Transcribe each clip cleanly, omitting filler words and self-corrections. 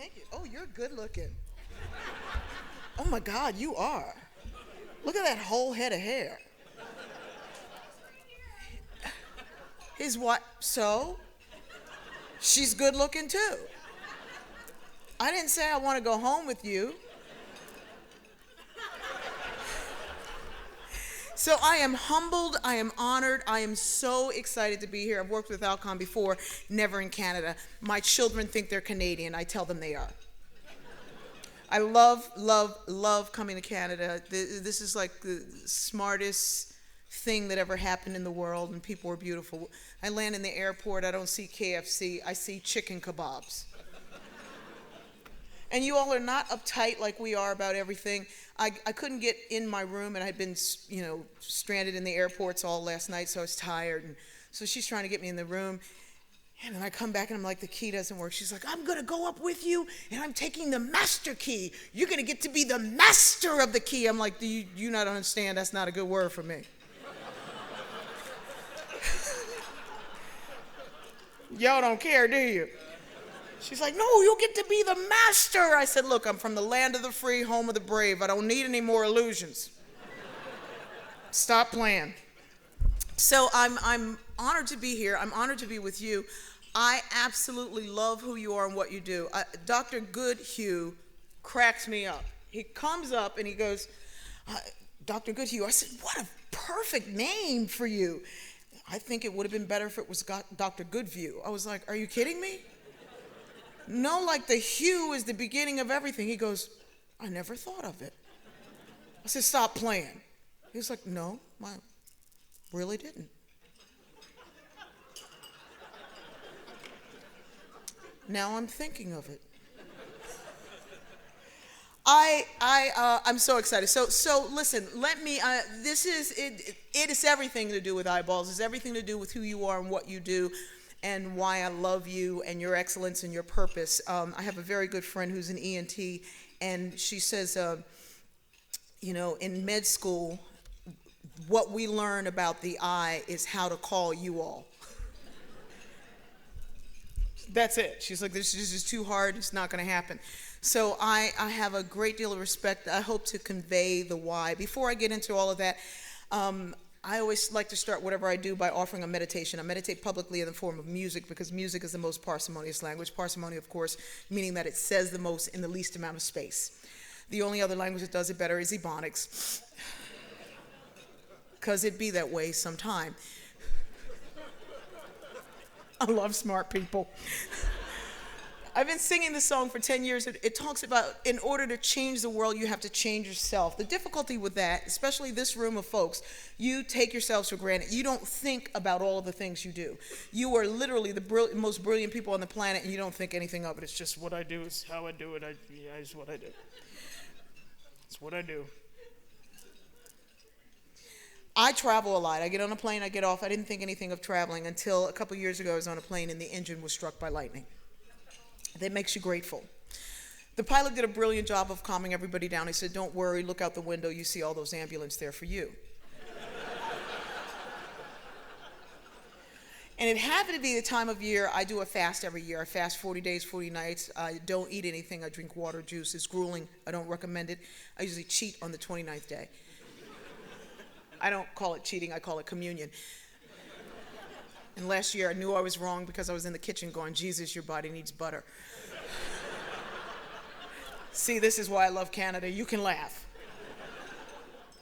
Thank you. Oh, you're good looking. Oh my God, you are. Look at that whole head of hair. His what? So? She's good looking too. I didn't say I want to go home with you. So I am humbled, I am honored, I am so excited to be here. I've worked with Alcon before, never in Canada. My children think they're Canadian. I tell them they are. I love, love, love coming to Canada. This is like the smartest thing that ever happened in the world, and people are beautiful. I land in the airport, I don't see KFC, I see chicken kebabs. And you all are not uptight like we are about everything. I couldn't get in my room, and I'd been, stranded in the airports all last night, so I was tired. And so she's trying to get me in the room. And then I come back, and I'm like, the key doesn't work. She's like, I'm going to go up with you, and I'm taking the master key. You're going to get to be the master of the key. I'm like, do you not understand? That's not a good word for me. Y'all don't care, do you? She's like, no, you'll get to be the master. I said, look, I'm from the land of the free, home of the brave. I don't need any more illusions. Stop playing. So I'm honored to be here. I'm honored to be with you. I absolutely love who you are and what you do. Dr. Goodhue cracks me up. He comes up and he goes, Dr. Goodhue. I said, what a perfect name for you. I think it would have been better if it was Dr. Goodview. I was like, are you kidding me? No, like the hue is the beginning of everything. He goes, I never thought of it. I said, stop playing. He was like, no, I really didn't. Now I'm thinking of it. I'm so excited. So listen, this is, it is everything to do with eyeballs. It's everything to do with who you are and what you do, and why I love you and your excellence and your purpose. I have a very good friend who's an ENT, and she says, in med school, what we learn about the eye is how to call you all. That's it. She's like, this is just too hard. It's not going to happen. So I have a great deal of respect. I hope to convey the why. Before I get into all of that, I always like to start whatever I do by offering a meditation. I meditate publicly in the form of music because music is the most parsimonious language. Parsimony, of course, meaning that it says the most in the least amount of space. The only other language that does it better is Ebonics, because it be that way sometime. I love smart people. I've been singing this song for 10 years. It talks about, in order to change the world, you have to change yourself. The difficulty with that, especially this room of folks, you take yourselves for granted. You don't think about all of the things you do. You are literally the most brilliant people on the planet, and you don't think anything of it. It's just what I do, is how I do it. It's what I do. It's what I do. I travel a lot. I get on a plane, I get off. I didn't think anything of traveling until a couple years ago. I was on a plane, and the engine was struck by lightning. That makes you grateful. The pilot did a brilliant job of calming everybody down. He said, don't worry, look out the window, you see all those ambulances there for you. And it happened to be the time of year, I do a fast every year. I fast 40 days, 40 nights. I don't eat anything. I drink water, juice. It's grueling. I don't recommend it. I usually cheat on the 29th day. I don't call it cheating, I call it communion. And last year I knew I was wrong because I was in the kitchen going, Jesus, your body needs butter. See, this is why I love Canada. You can laugh.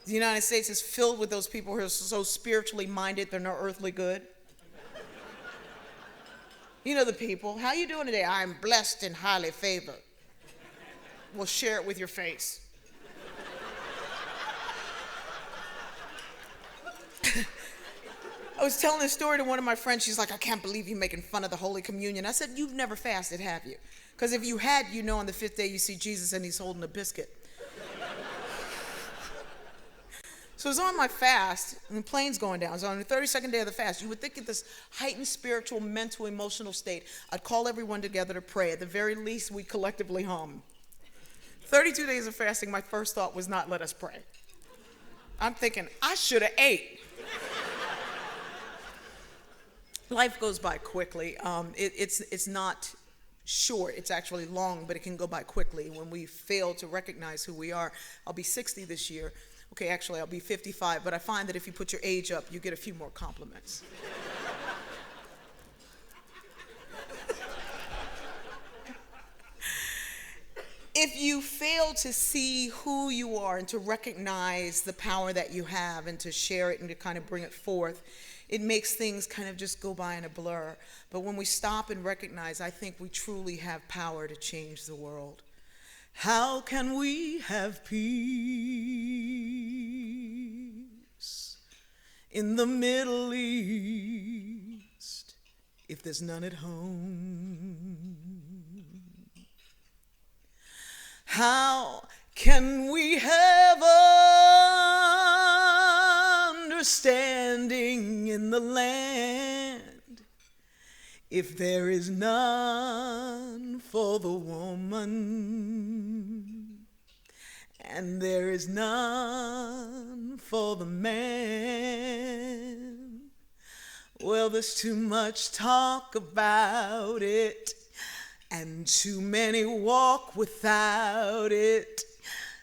The United States is filled with those people who are so spiritually minded, they're no earthly good. You know the people. How you doing today? I'm blessed and highly favored. Well, share it with your face. I was telling this story to one of my friends. She's like, I can't believe you're making fun of the Holy Communion. I said, you've never fasted, have you? Because if you had, you know on the fifth day you see Jesus and he's holding a biscuit. So I was on my fast, and the plane's going down. I was on the 32nd day of the fast. You would think at this heightened spiritual, mental, emotional state, I'd call everyone together to pray. At the very least, we collectively hum. 32 days of fasting, my first thought was not, let us pray. I'm thinking, I should have ate. Life goes by quickly. It's not short. It's actually long, but it can go by quickly when we fail to recognize who we are. I'll be 60 this year. Okay, actually, I'll be 55, but I find that if you put your age up, you get a few more compliments. If you fail to see who you are and to recognize the power that you have and to share it and to kind of bring it forth, it makes things kind of just go by in a blur. But when we stop and recognize, I think we truly have power to change the world. How can we have peace in the Middle East if there's none at home? How can we have understanding in the land if there is none for the woman and there is none for the man? Well, there's too much talk about it and too many walk without it.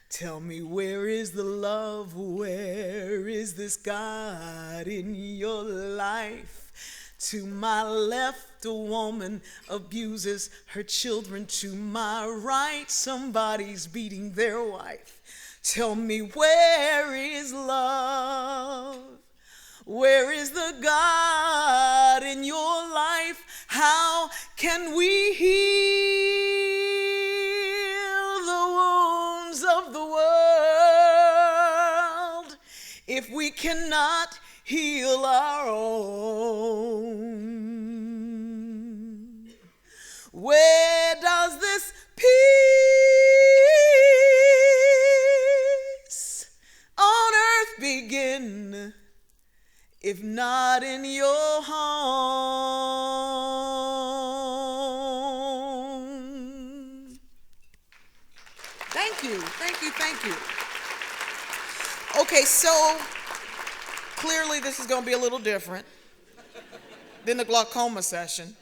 Tell me, where is the love? Where is this God in your life? To my left, a woman abuses her children. To my right, somebody's beating their wife. Tell me, where is love? Where is the God in your life? How can we heal the wounds of the world if we cannot heal our own? Where does this peace on earth begin if not in your home? Thank you, thank you, thank you. Okay, so clearly this is going to be a little different than the glaucoma session.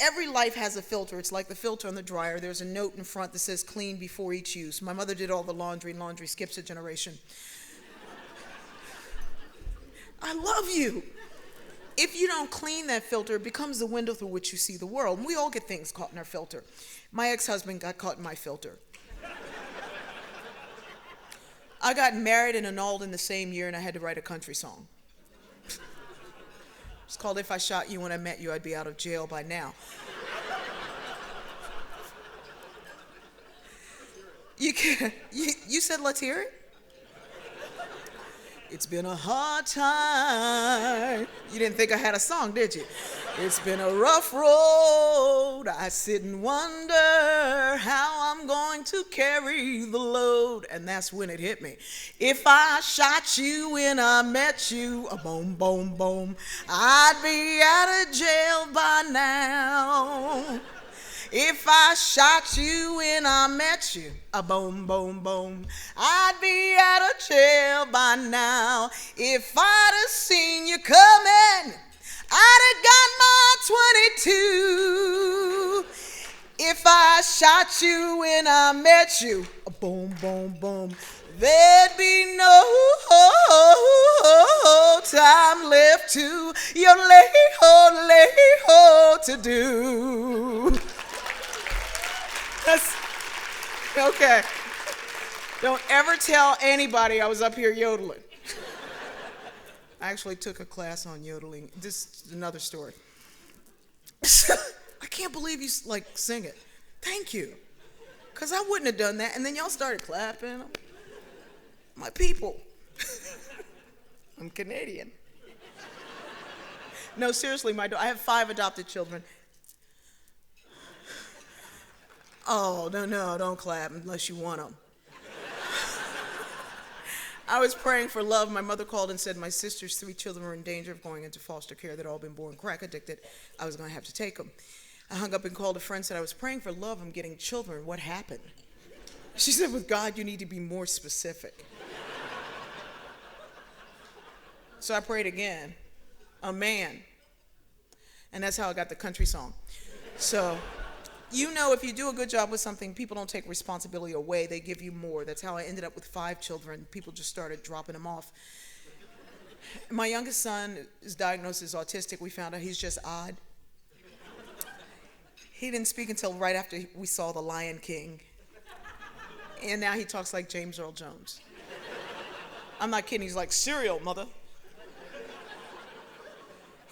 Every life has a filter. It's like the filter on the dryer. There's a note in front that says clean before each use. My mother did all the laundry, and laundry skips a generation. I love you. If you don't clean that filter, it becomes the window through which you see the world. And we all get things caught in our filter. My ex-husband got caught in my filter. I got married and annulled in the same year, and I had to write a country song. It's called If I Shot You When I Met You, I'd Be Out of Jail by Now. You said, let's hear it? It's been a hard time. You didn't think I had a song, did you? It's been a rough road. I sit and wonder how I'm going to carry the load. And that's when it hit me. If I shot you when I met you, a boom, boom, boom, I'd be out of jail by now. If I shot you when I met you, a boom, boom, boom, I'd be out of jail by now. If I'd have seen you coming, I'd have got my 22. If I shot you when I met you, a boom, boom, boom, there'd be no time left to your lay-ho to do. Okay. Don't ever tell anybody I was up here yodeling. I actually took a class on yodeling. This is another story. I can't believe you sing it. Thank you. Because I wouldn't have done that. And then y'all started clapping. My people. I'm Canadian. No, seriously, I have 5 adopted children. Oh, no, don't clap unless you want them. I was praying for love. My mother called and said my sister's 3 children were in danger of going into foster care. They'd all been born crack addicted. I was going to have to take them. I hung up and called a friend, said, I was praying for love. I'm getting children. What happened? She said, with God, you need to be more specific. So I prayed again. a man. And that's how I got the country song. So, if you do a good job with something, people don't take responsibility away, they give you more. That's how I ended up with 5 children. People just started dropping them off. My youngest son is diagnosed as autistic. We found out he's just odd. He didn't speak until right after we saw The Lion King. And now he talks like James Earl Jones. I'm not kidding, he's like, cereal, mother.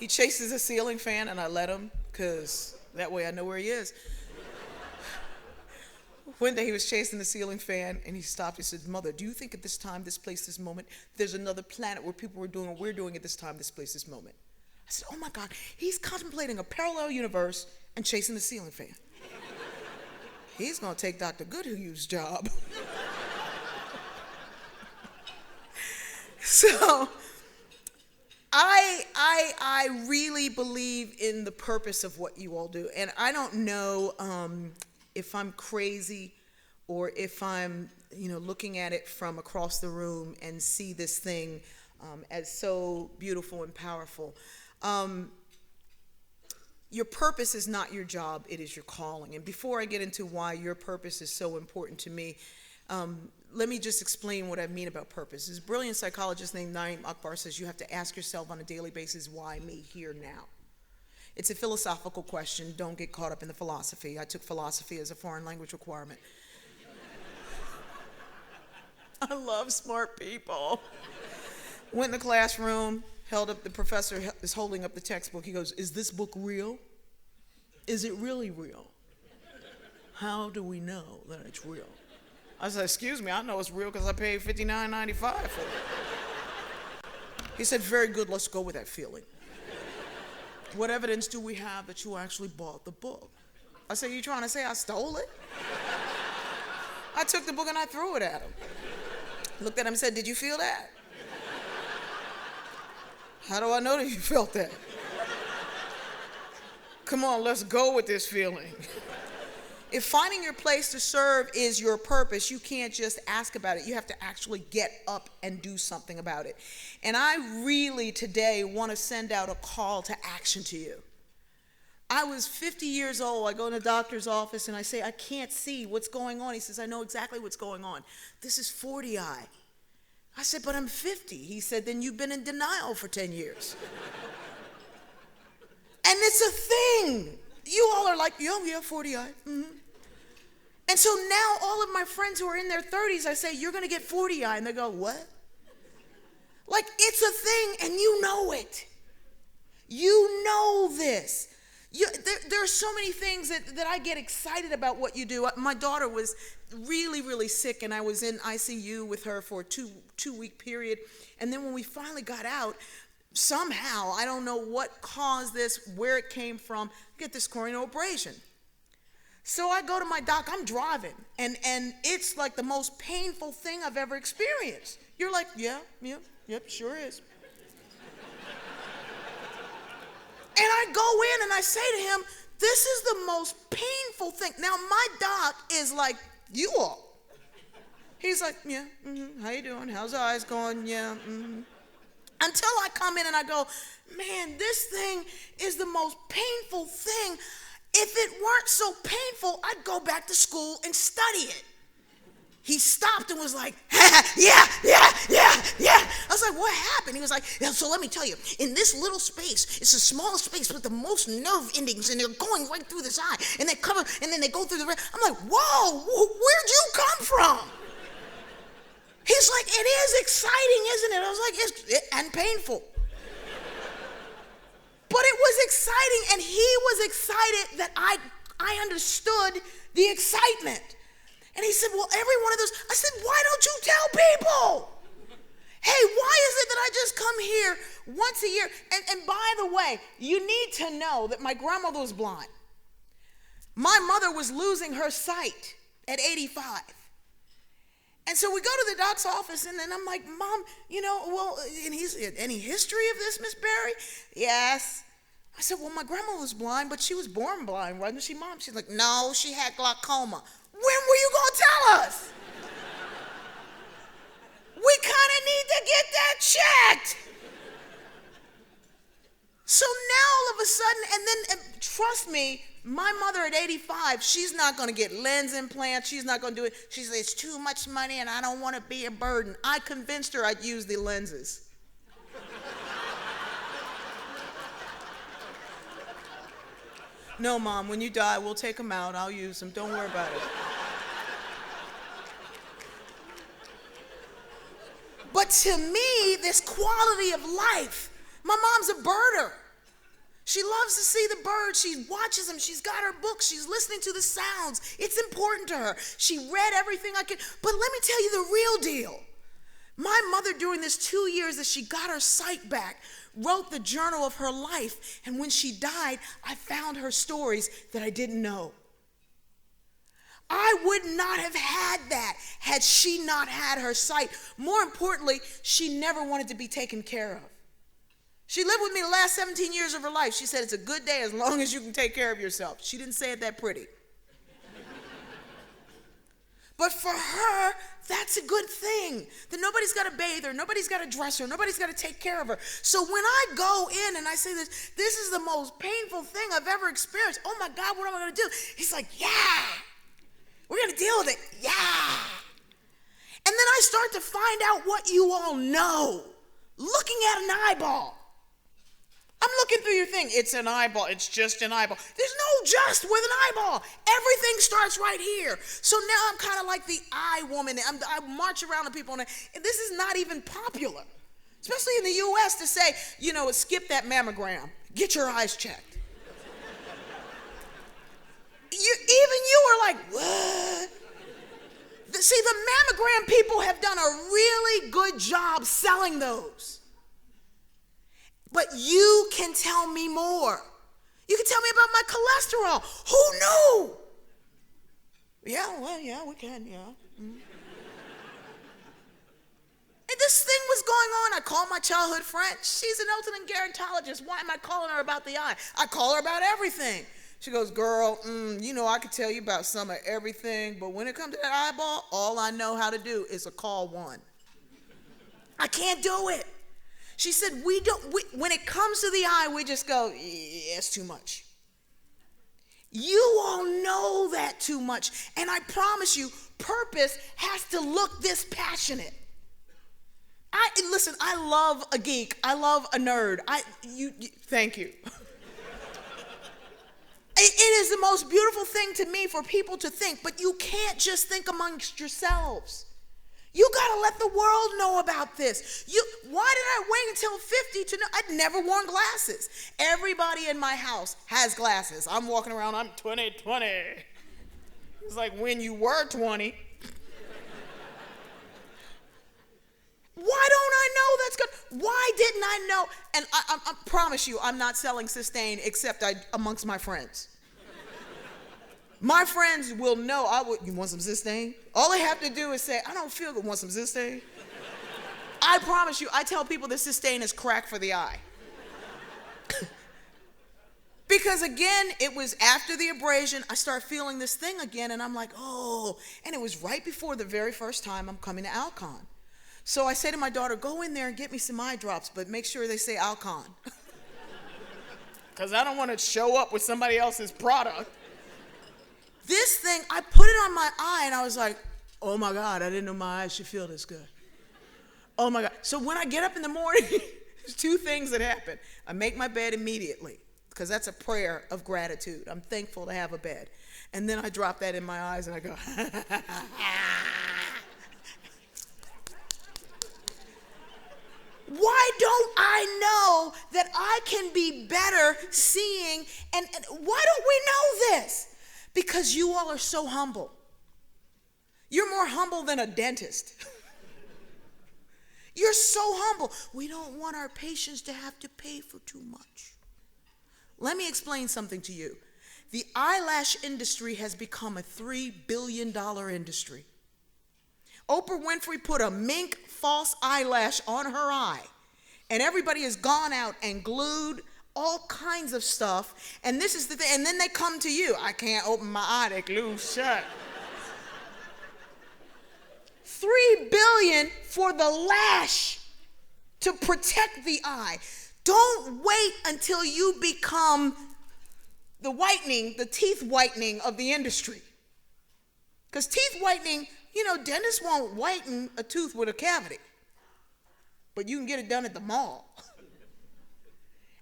He chases a ceiling fan, and I let him, because that way I know where he is. One day he was chasing the ceiling fan, and he stopped. He said, Mother, do you think at this time, this place, this moment, there's another planet where people were doing what we're doing at this time, this place, this moment? I said, oh my God, he's contemplating a parallel universe and chasing the ceiling fan. He's going to take Dr. Goodhue's job. So I really believe in the purpose of what you all do. And I don't know if I'm crazy or if I'm, looking at it from across the room and see this thing as so beautiful and powerful. Your purpose is not your job, it is your calling. And before I get into why your purpose is so important to me, let me just explain what I mean about purpose. This brilliant psychologist named Naim Akbar says you have to ask yourself on a daily basis, why me here now? It's a philosophical question. Don't get caught up in the philosophy. I took philosophy as a foreign language requirement. I love smart people. Went in the classroom, the professor is holding up the textbook. He goes, is this book real? Is it really real? How do we know that it's real? I said, excuse me, I know it's real because I paid $59.95 for it. He said, very good, let's go with that feeling. What evidence do we have that you actually bought the book? I said, you trying to say I stole it? I took the book and I threw it at him. Looked at him and said, did you feel that? How do I know that you felt that? Come on, let's go with this feeling. If finding your place to serve is your purpose, you can't just ask about it. You have to actually get up and do something about it. And I really today want to send out a call to action to you. I was 50 years old. I go in the doctor's office and I say, I can't see what's going on. He says, I know exactly what's going on. This is 40-eye. I said, but I'm 50. He said, then you've been in denial for 10 years. And it's a thing. You all are like, yeah, 40-eye. Mm-hmm. And so now all of my friends who are in their 30s, I say, you're going to get 40-eye. And they go, what? Like, it's a thing, and you know it. You know this. There are so many things that I get excited about what you do. My daughter was really, really sick, and I was in ICU with her for a two-week period. And then when we finally got out, somehow, I don't know what caused this, where it came from, get this corneal abrasion. So I go to my doc, I'm driving, and it's like the most painful thing I've ever experienced. You're like, yep, sure is. And I go in and I say to him, this is the most painful thing. Now my doc is like, you all. He's like, yeah, how you doing? How's the eyes going? Yeah, Until I come in and I go, man, this thing is the most painful thing. If it weren't so painful, I'd go back to school and study it. He stopped and was like, yeah. I was like, what happened? He was like, yeah, so let me tell you, in this little space, it's the smallest space with the most nerve endings, and they're going right through this eye, and they cover, and then they go through the rest. I'm like, whoa, where'd you come from? He's like, it is exciting, isn't it? I was like, and painful. But it was exciting, and he was excited that I understood the excitement. And he said, well, every one of those, I said, why don't you tell people? Hey, why is it that I just come here once a year? And by the way, you need to know that my grandmother was blind. My mother was losing her sight at 85. And so we go to the doc's office, and then I'm like, Mom, and he's, any history of this, Miss Berry? Yes. I said, well, my grandma was blind, but she was born blind, wasn't she, Mom? She's like, no, she had glaucoma. When were you going to tell us? We kind of need to get that checked. So now all of a sudden, and trust me, my mother at 85, she's not going to get lens implants. She's not going to do it. She says, it's too much money and I don't want to be a burden. I convinced her I'd use the lenses. No, Mom, when you die, we'll take them out. I'll use them. Don't worry about it. But to me, this quality of life, my mom's a birder. She loves to see the birds. She watches them. She's got her books. She's listening to the sounds. It's important to her. She read everything I could. But let me tell you the real deal. My mother, during this 2 years that she got her sight back, wrote the journal of her life. And when she died, I found her stories that I didn't know. I would not have had that had she not had her sight. More importantly, she never wanted to be taken care of. She lived with me the last 17 years of her life. She said, it's a good day as long as you can take care of yourself. She didn't say it that pretty. But for her, that's a good thing. That nobody's got to bathe her, nobody's got to dress her, nobody's got to take care of her. So when I go in and I say this is the most painful thing I've ever experienced. Oh my God, what am I going to do? He's like, yeah, we're going to deal with it. Yeah. And then I start to find out what you all know. Looking at an eyeball. I'm looking through your thing. It's an eyeball. It's just an eyeball. There's no just with an eyeball. Everything starts right here. So now I'm kind of like the eye woman. I march around to people, and this is not even popular, especially in the U.S. to say, skip that mammogram. Get your eyes checked. Even you are like, what? See, the mammogram people have done a really good job selling those. But you can tell me more. You can tell me about my cholesterol. Who knew? Yeah, we can, yeah. Mm. And this thing was going on. I called my childhood friend. She's an ultimate gerontologist. Why am I calling her about the eye? I call her about everything. She goes, girl, I could tell you about some of everything, but when it comes to that eyeball, all I know how to do is call one. I can't do it. She said, when it comes to the eye, we just go, yeah, it's too much. You all know that too much. And I promise you, purpose has to look this passionate. Listen, I love a geek. I love a nerd. Thank you. It is the most beautiful thing to me for people to think, but you can't just think amongst yourselves. You got to let the world know about this. Why did I wait until 50 to know? I'd never worn glasses. Everybody in my house has glasses. I'm walking around, I'm 20/20. It's like when you were 20. Why don't I know that's good? Why didn't I know? And I promise you, I'm not selling Systane except amongst my friends. My friends will know. You want some Systane? All they have to do is say, I don't feel good. Want some Systane? I promise you, I tell people that Systane is crack for the eye. Because again, it was after the abrasion, I start feeling this thing again, and I'm like, oh. And it was right before the very first time I'm coming to Alcon. So I say to my daughter, go in there and get me some eye drops, but make sure they say Alcon. Because I don't want to show up with somebody else's product. This thing, I put it on my eye, and I was like, oh my God, I didn't know my eyes should feel this good. Oh my God. So when I get up in the morning, there's two things that happen. I make my bed immediately, because that's a prayer of gratitude. I'm thankful to have a bed. And then I drop that in my eyes, and I go, why don't I know that I can be better seeing? And why don't we know this? Because you all are so humble. You're more humble than a dentist. You're so humble. We don't want our patients to have to pay for too much. Let me explain something to you. The eyelash industry has become a $3 billion industry. Oprah Winfrey put a mink false eyelash on her eye, and everybody has gone out and glued all kinds of stuff, and this is the thing, and then they come to you. I can't open my eye, they glued shut. $3 billion for the lash to protect the eye. Don't wait until you become the teeth whitening of the industry. Because teeth whitening, dentists won't whiten a tooth with a cavity. But you can get it done at the mall.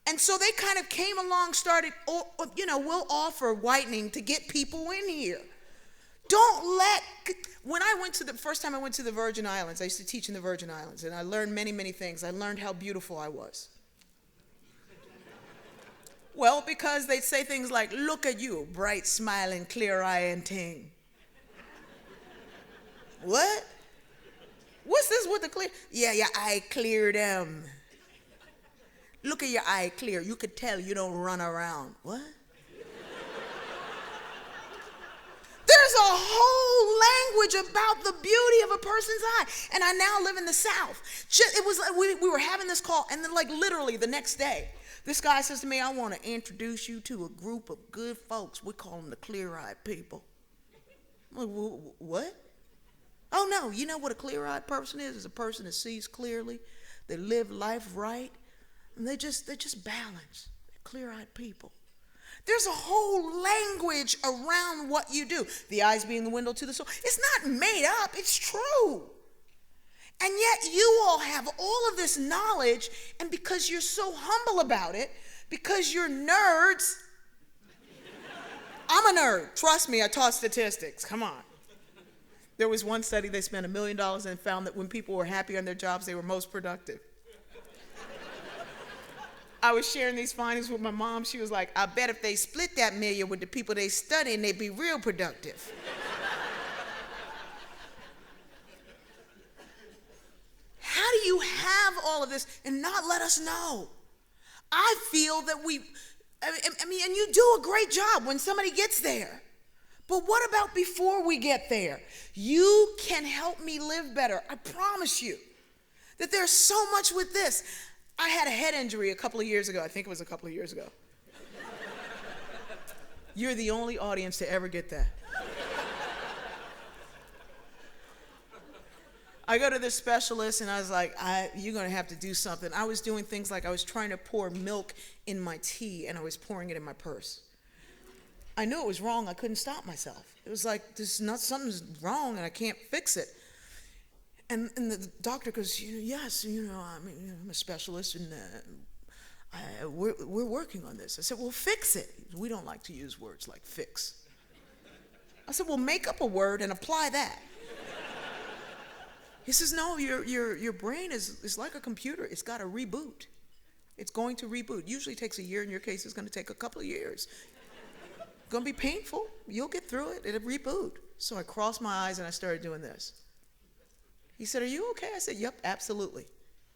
And so they kind of came along, started, we'll offer whitening to get people in here. The first time I went to the Virgin Islands, I used to teach in the Virgin Islands, and I learned many, many things. I learned how beautiful I was. Well, because they'd say things like, look at you, bright, smiling, clear-eyed ting. What? What's this with the clear? Yeah, your eye clear them. Look at your eye clear. You could tell you don't run around. What? There's a whole language about the beauty of a person's eye. And I now live in the South. It was like we were having this call, and then like literally the next day, this guy says to me, I want to introduce you to a group of good folks. We call them the clear-eyed people. I'm like, what? Oh, no, you know what a clear-eyed person is? It's a person that sees clearly. They live life right. And they're just balanced. They're clear-eyed people. There's a whole language around what you do. The eyes being the window to the soul. It's not made up. It's true. And yet you all have all of this knowledge, and because you're so humble about it, because you're nerds. I'm a nerd. Trust me, I taught statistics. Come on. There was one study, they spent $1 million and found that when people were happy on their jobs, they were most productive. I was sharing these findings with my mom. She was like, I bet if they split that $1 million with the people they studying, they'd be real productive. How do you have all of this and not let us know? I feel that and you do a great job when somebody gets there. But what about before we get there? You can help me live better. I promise you that there's so much with this. I had a head injury a couple of years ago. I think it was a couple of years ago. You're the only audience to ever get that. I go to this specialist, and I was like, you're going to have to do something. I was doing things like I was trying to pour milk in my tea, and I was pouring it in my purse. I knew it was wrong. I couldn't stop myself. It was like, something's wrong, and I can't fix it. And the doctor goes, yes, I'm a specialist, and we're working on this. I said, well, fix it. We don't like to use words like fix. I said, well, make up a word and apply that. He says, no, your brain is like a computer. It's got to reboot. It's going to reboot. Usually takes a year. In your case, it's going to take a couple of years. It's going to be painful. You'll get through it. It'll reboot. So I crossed my eyes and I started doing this. He said, are you okay? I said, yep, absolutely.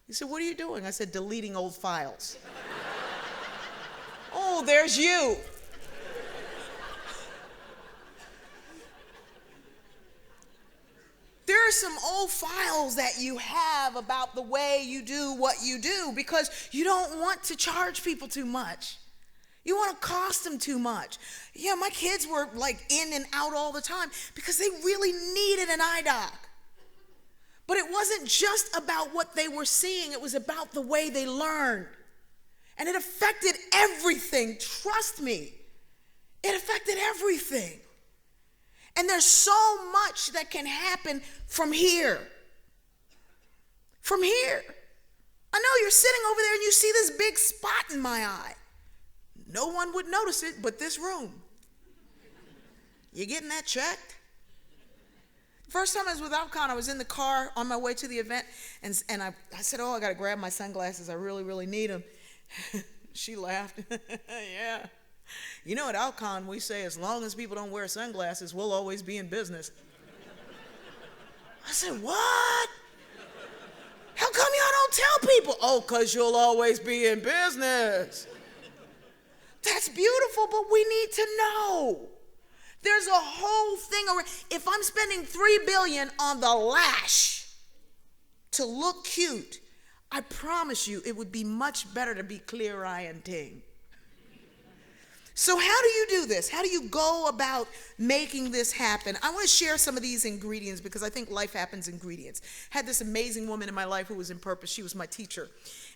He said, what are you doing? I said, deleting old files. Oh, there's you. There are some old files that you have about the way you do what you do because you don't want to charge people too much. You want to cost them too much. Yeah, my kids were like in and out all the time because they really needed an eye doc. But it wasn't just about what they were seeing. It was about the way they learned. And it affected everything. Trust me. It affected everything. And there's so much that can happen from here. From here. I know you're sitting over there and you see this big spot in my eye. No one would notice it but this room. You getting that checked? First time I was with Alcon, I was in the car on my way to the event, and I said, oh, I got to grab my sunglasses. I really, really need them. She laughed. Yeah. You know, at Alcon, we say as long as people don't wear sunglasses, we'll always be in business. I said, what? How come y'all don't tell people? Oh, because you'll always be in business. That's beautiful, but we need to know. There's a whole thing around. If I'm spending $3 billion on the lash to look cute, I promise you it would be much better to be clear-eyed and ting. So how do you do this? How do you go about making this happen? I want to share some of these ingredients because I think life happens in ingredients. I had this amazing woman in my life who was in purpose. She was my teacher.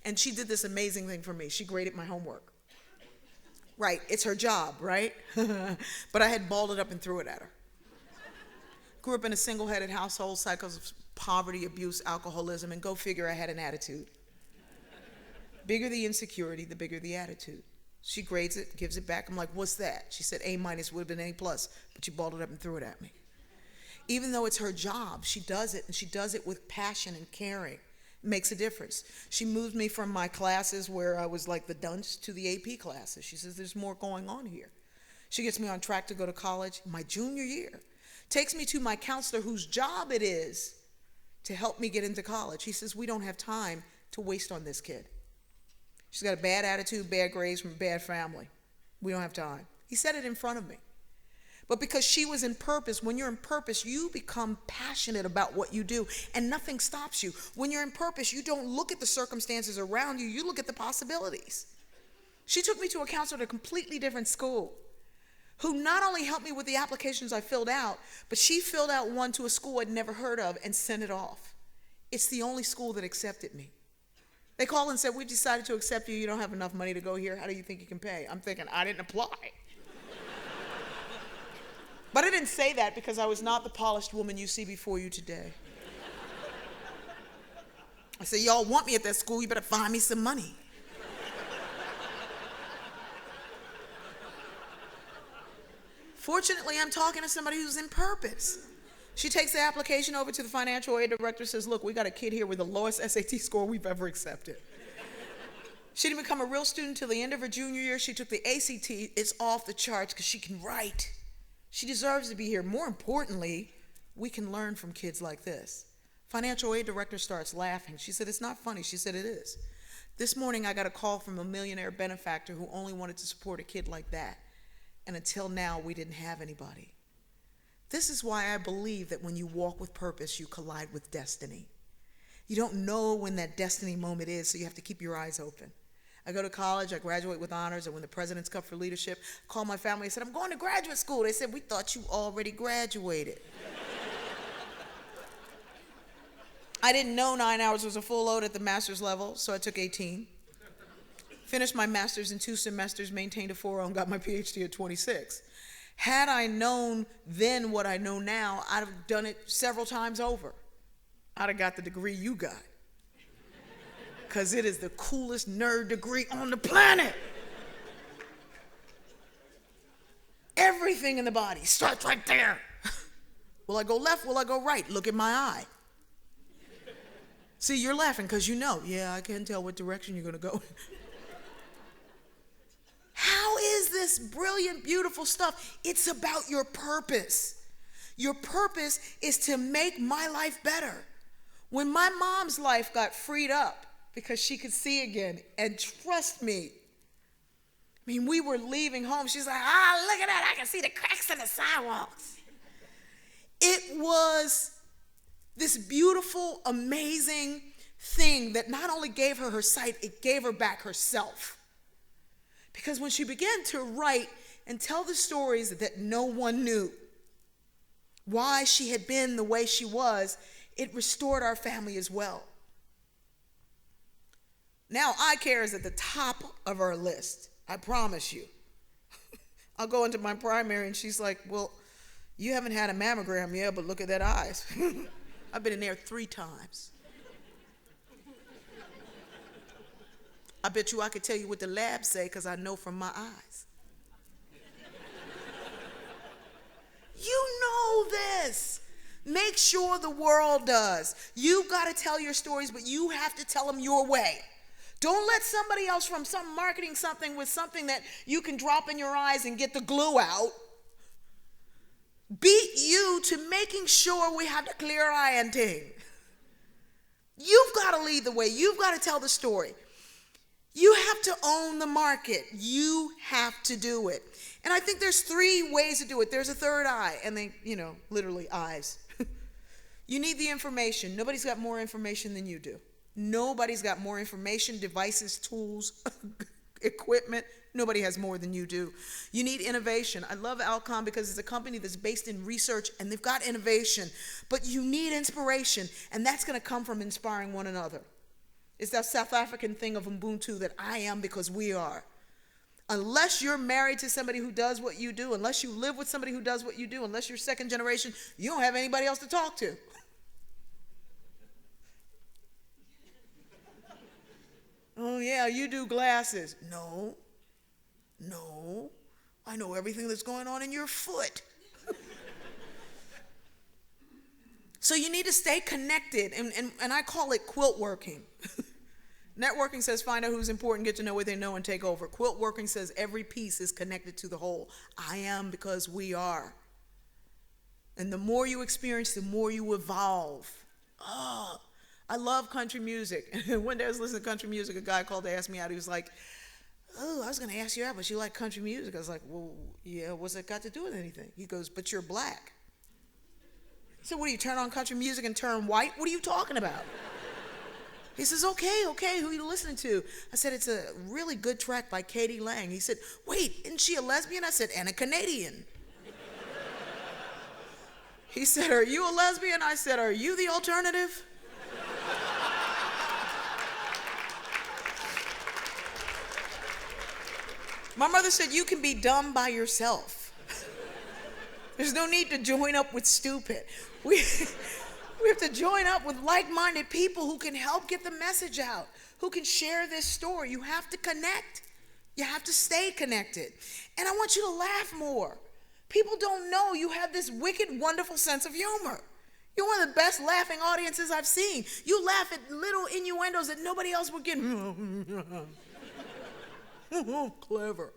And she did this amazing thing for me. She graded my homework. Right, it's her job, right? But I had balled it up and threw it at her. Grew up in a single-headed household, cycles of poverty, abuse, alcoholism, and go figure, I had an attitude. Bigger the insecurity, the bigger the attitude. She grades it, gives it back. I'm like, what's that? She said A- would have been A+, but you balled it up and threw it at me. Even though it's her job, she does it, and she does it with passion and caring. It makes a difference. She moved me from my classes where I was like the dunce to the AP classes. She says, there's more going on here. She gets me on track to go to college my junior year. Takes me to my counselor whose job it is to help me get into college. He says, we don't have time to waste on this kid. She's got a bad attitude, bad grades from a bad family. We don't have time. He said it in front of me. But because she was in purpose, when you're in purpose, you become passionate about what you do, and nothing stops you. When you're in purpose, you don't look at the circumstances around you, you look at the possibilities. She took me to a counselor at a completely different school, who not only helped me with the applications I filled out, but she filled out one to a school I'd never heard of and sent it off. It's the only school that accepted me. They called and said, we decided to accept you. You don't have enough money to go here. How do you think you can pay? I'm thinking, I didn't apply. But I didn't say that because I was not the polished woman you see before you today. I said, y'all want me at that school, you better find me some money. Fortunately, I'm talking to somebody who's in purpose. She takes the application over to the financial aid director, says, look, we got a kid here with the lowest SAT score we've ever accepted. She didn't become a real student till the end of her junior year. She took the ACT. It's off the charts because she can write. She deserves to be here. More importantly, we can learn from kids like this. Financial aid director starts laughing. She said, it's not funny. She said, it is. This morning, I got a call from a millionaire benefactor who only wanted to support a kid like that. And until now, we didn't have anybody. This is why I believe that when you walk with purpose, you collide with destiny. You don't know when that destiny moment is, so you have to keep your eyes open. I go to college, I graduate with honors, and win the President's Cup for leadership. I called my family, I said, I'm going to graduate school. They said, we thought you already graduated. I didn't know 9 hours was a full load at the master's level, so I took 18. Finished my master's in 2 semesters, maintained a 4.0, got my PhD at 26. Had I known then what I know now, I'd have done it several times over. I'd have got the degree you got. Because it is the coolest nerd degree on the planet. Everything in the body starts right there. Will I go left? Will I go right? Look at my eye. See, you're laughing because you know. Yeah, I can't tell what direction you're going to go. How is this brilliant, beautiful stuff? It's about your purpose. Your purpose is to make my life better. When my mom's life got freed up because she could see again, and trust me, I mean, we were leaving home. She's like, look at that. I can see the cracks in the sidewalks. It was this beautiful, amazing thing that not only gave her her sight, it gave her back herself. Because when she began to write and tell the stories that no one knew, why she had been the way she was, it restored our family as well. Now, eye care is at the top of our list, I promise you. I'll go into my primary and she's like, well, you haven't had a mammogram yet, but look at that eyes. I've been in there 3 times. I bet you I could tell you what the labs say because I know from my eyes. You know this. Make sure the world does. You've got to tell your stories, but you have to tell them your way. Don't let somebody else from some marketing something with something that you can drop in your eyes and get the glue out beat you to making sure we have the clear eye and thing. You've got to lead the way. You've got to tell the story. You have to own the market. You have to do it. And I think there's 3 ways to do it. There's a third eye, and they, literally eyes. You need the information. Nobody's got more information than you do. Nobody's got more information, devices, tools, equipment. Nobody has more than you do. You need innovation. I love Alcon because it's a company that's based in research and they've got innovation. But you need inspiration, and that's going to come from inspiring one another. It's that South African thing of Ubuntu, that I am because we are. Unless you're married to somebody who does what you do, unless you live with somebody who does what you do, unless you're second generation, you don't have anybody else to talk to. Oh yeah, you do glasses. No, I know everything that's going on in your foot. So you need to stay connected, and I call it quilt working. Networking says find out who's important, get to know what they know, and take over. Quilt working says every piece is connected to the whole. I am because we are. And the more you experience, the more you evolve. Oh, I love country music. One day I was listening to country music, a guy called to ask me out. He was like, oh, I was going to ask you out, but you like country music. I was like, well, yeah, what's that got to do with anything? He goes, but you're black. I said, what do you turn on country music and turn white? What are you talking about? He says, okay, who are you listening to? I said, it's a really good track by Katie Lang. He said, wait, isn't she a lesbian? I said, and a Canadian. He said, are you a lesbian? I said, are you the alternative? My mother said, you can be dumb by yourself. There's no need to join up with stupid. We have to join up with like-minded people who can help get the message out, who can share this story. You have to connect. You have to stay connected. And I want you to laugh more. People don't know you have this wicked, wonderful sense of humor. You're one of the best laughing audiences I've seen. You laugh at little innuendos that nobody else would get. Clever.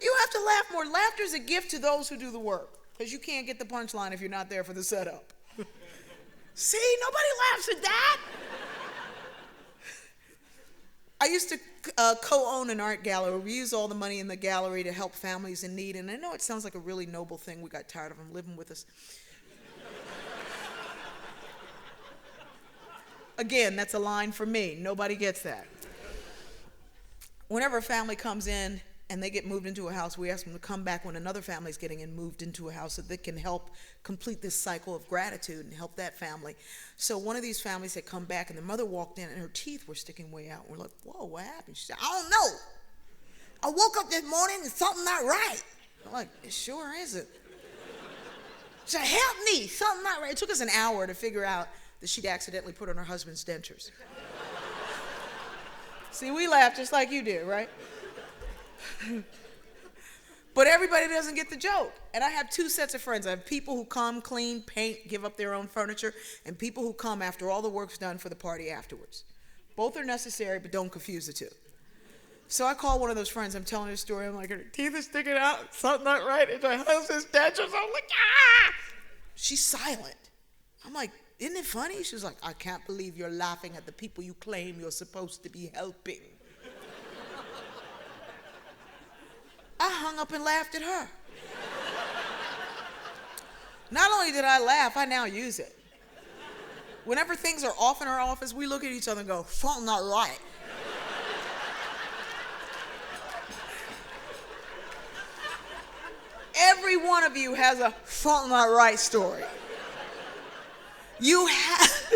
You have to laugh more. Laughter is a gift to those who do the work, because you can't get the punchline if you're not there for the setup. See, nobody laughs at that. I used to co-own an art gallery. We use all the money in the gallery to help families in need, and I know it sounds like a really noble thing. We got tired of them living with us. Again, that's a line for me. Nobody gets that. Whenever a family comes in and they get moved into a house, we ask them to come back when another family is getting moved into a house, so they can help complete this cycle of gratitude and help that family. So one of these families had come back, and the mother walked in and her teeth were sticking way out. We're like, whoa, what happened? She said, I don't know. I woke up this morning and something not right. I'm like, it sure isn't. She said, help me, something not right. It took us an hour to figure out that she'd accidentally put on her husband's dentures. See, we laugh just like you did, right? But everybody doesn't get the joke. And I have two sets of friends. I have people who come, clean, paint, give up their own furniture, and people who come after all the work's done for the party afterwards. Both are necessary, but don't confuse the two. So I call one of those friends. I'm telling her a story. I'm like, her teeth are sticking out. Something not right. It's my husband's dentures. I'm like, ah! She's silent. I'm like, isn't it funny? She was like, I can't believe you're laughing at the people you claim you're supposed to be helping. I hung up and laughed at her. Not only did I laugh, I now use it. Whenever things are off in our office, we look at each other and go, something not right. Every one of you has a something not right story. You have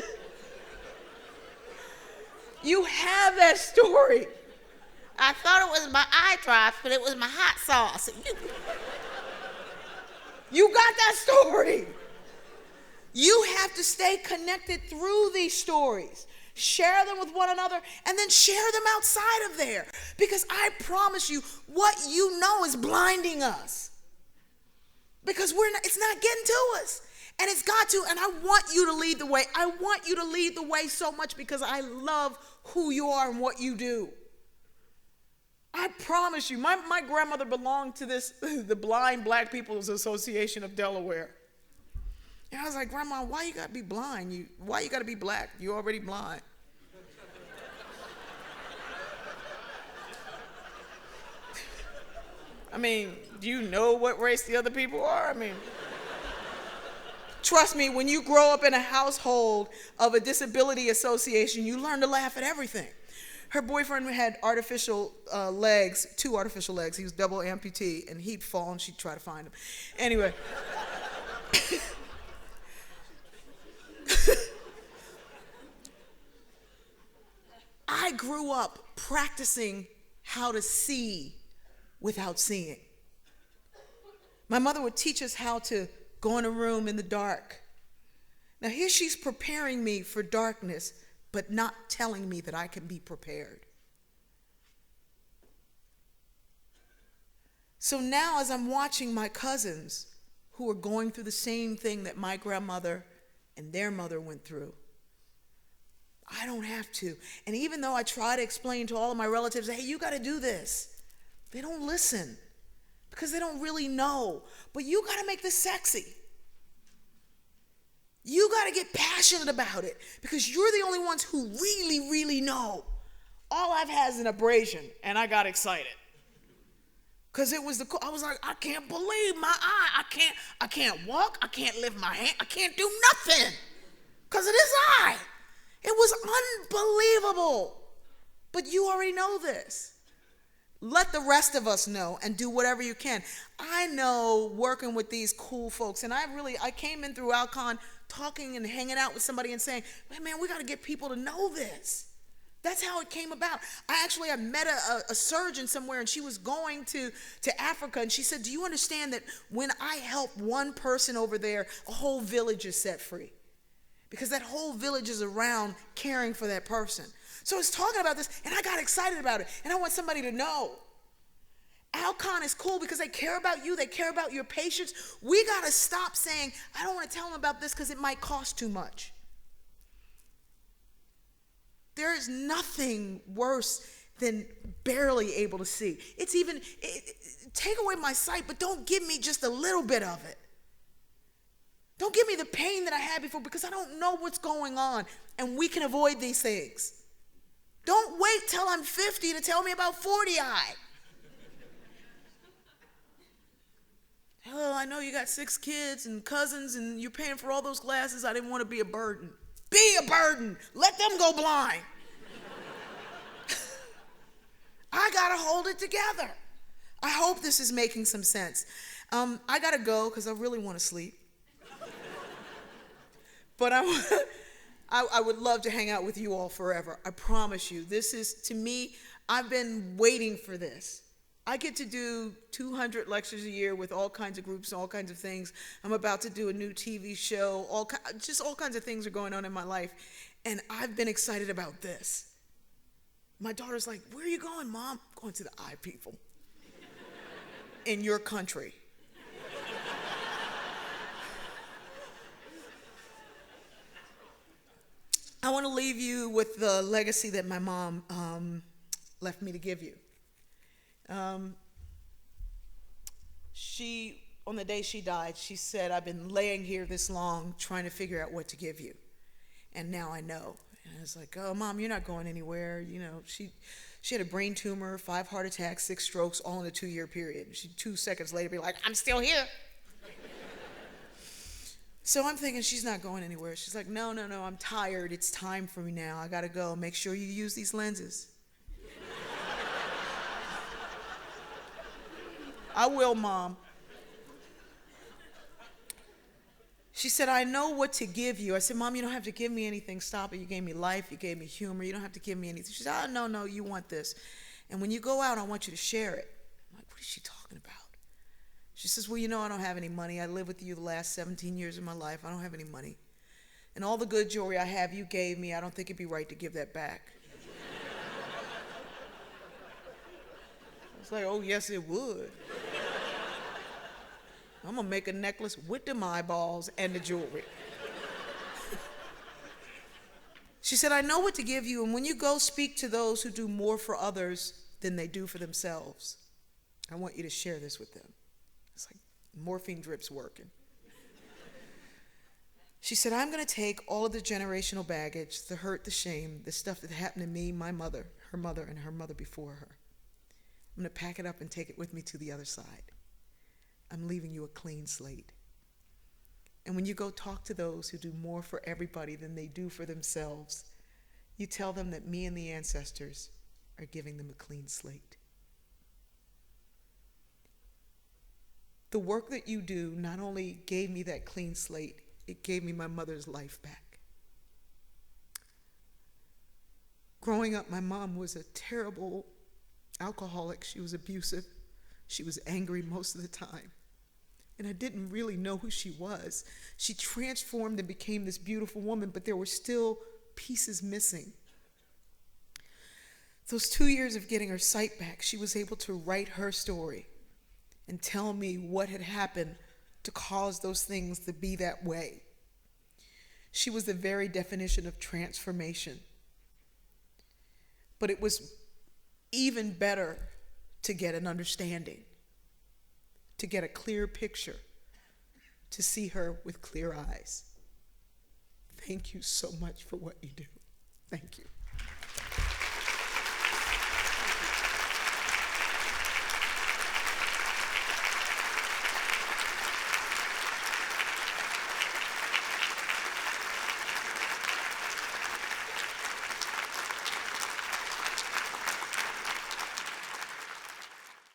that story. I thought it was my eye drops, but it was my hot sauce. You got that story. You have to stay connected through these stories. Share them with one another, and then share them outside of there. Because I promise you, what you know is blinding us. Because it's not getting to us. And it's got to, and I want you to lead the way. I want you to lead the way so much because I love who you are and what you do. I promise you, my grandmother belonged to the Blind Black People's Association of Delaware. And I was like, Grandma, why you gotta be blind? Why you gotta be black? You're already blind. I mean, do you know what race the other people are? I mean, trust me, when you grow up in a household of a disability association, you learn to laugh at everything. Her boyfriend had artificial legs, 2 artificial legs. He was double amputee, and he'd fall, and she'd try to find him. Anyway. I grew up practicing how to see without seeing. My mother would teach us how to go in a room in the dark. Now here she's preparing me for darkness, but not telling me that I can be prepared. So now as I'm watching my cousins who are going through the same thing that my grandmother and their mother went through, I don't have to. And even though I try to explain to all of my relatives, hey, you got to do this, they don't listen because they don't really know. But you got to make this sexy. You got to get passionate about it because you're the only ones who really, really know. All I've had is an abrasion, and I got excited. Because it was I was like, I can't believe my eye. I can't walk. I can't lift my hand. I can't do nothing because of this eye. It was unbelievable. But you already know this. Let the rest of us know and do whatever you can. I know working with these cool folks, and I came in through Alcon talking and hanging out with somebody and saying, man, we got to get people to know this. That's how it came about. I met a surgeon somewhere, and she was going to Africa, and she said, do you understand that when I help one person over there, a whole village is set free? Because that whole village is around caring for that person. So I was talking about this, and I got excited about it, and I want somebody to know. Alcon is cool because they care about you. They care about your patients. We got to stop saying, I don't want to tell them about this because it might cost too much. There is nothing worse than barely able to see. Take away my sight, but don't give me just a little bit of it. Don't give me the pain that I had before because I don't know what's going on, and we can avoid these things. Don't wait till I'm 50 to tell me about 40 eye. Oh, I know you got 6 kids and cousins and you're paying for all those glasses. I didn't want to be a burden. Be a burden. Let them go blind. I got to hold it together. I hope this is making some sense. I got to go because I really want to sleep. But I would love to hang out with you all forever. I promise you. This is, to me, I've been waiting for this. I get to do 200 lectures a year with all kinds of groups and all kinds of things. I'm about to do a new TV show. All kinds of things are going on in my life. And I've been excited about this. My daughter's like, where are you going, Mom? I'm going to the eye people. In your country. I want to leave you with the legacy that my mom left me to give you. On the day she died, she said, I've been laying here this long trying to figure out what to give you. And now I know. And I was like, oh, Mom, you're not going anywhere. You know, she had a brain tumor, 5 heart attacks, 6 strokes, all in a 2-year period. She 2 seconds later be like, I'm still here. So I'm thinking she's not going anywhere. She's like, no, I'm tired. It's time for me now. I got to go. Make sure you use these lenses. I will, Mom. She said, I know what to give you. I said, Mom, you don't have to give me anything. Stop it. You gave me life. You gave me humor. You don't have to give me anything. She said, oh, no, you want this. And when you go out, I want you to share it. I'm like, what is she talking about? She says, well, you know I don't have any money. I lived with you the last 17 years of my life. I don't have any money. And all the good jewelry I have you gave me, I don't think it'd be right to give that back. I was like, oh, yes, it would. I'm going to make a necklace with them eyeballs and the jewelry. She said, I know what to give you, and when you go speak to those who do more for others than they do for themselves, I want you to share this with them. It's like morphine drips working. She said, I'm going to take all of the generational baggage, the hurt, the shame, the stuff that happened to me, my mother, her mother, and her mother before her. I'm going to pack it up and take it with me to the other side. I'm leaving you a clean slate. And when you go talk to those who do more for everybody than they do for themselves, you tell them that me and the ancestors are giving them a clean slate. The work that you do not only gave me that clean slate, it gave me my mother's life back. Growing up, my mom was a terrible alcoholic. She was abusive. She was angry most of the time. And I didn't really know who she was. She transformed and became this beautiful woman, but there were still pieces missing. Those 2 years of getting her sight back, she was able to write her story and tell me what had happened to cause those things to be that way. She was the very definition of transformation. But it was even better to get an understanding, to get a clear picture, to see her with clear eyes. Thank you so much for what you do. Thank you.